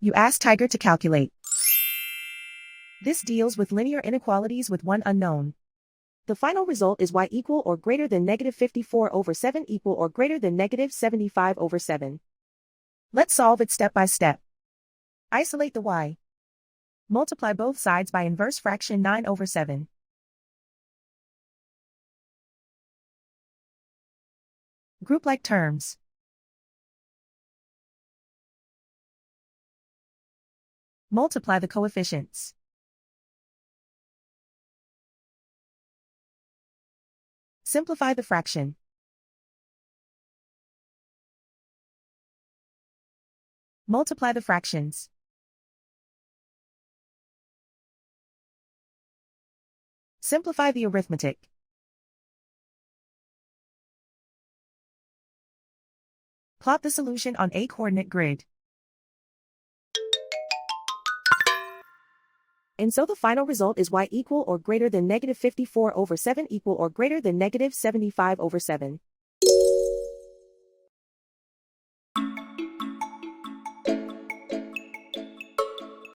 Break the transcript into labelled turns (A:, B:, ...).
A: You ask Tiger to calculate. This deals with linear inequalities with one unknown. The final result is y equal or greater than negative 54 over 7 equal or greater than negative 75 over 7. Let's solve it step by step. Isolate the y. Multiply both sides by inverse fraction 9 over 7. Group like terms. Multiply the coefficients. Simplify the fraction. Multiply the fractions. Simplify the arithmetic. Plot the solution on a coordinate grid. And so the final result is y equal or greater than negative 54 over 7 equal or greater than negative 75 over 7.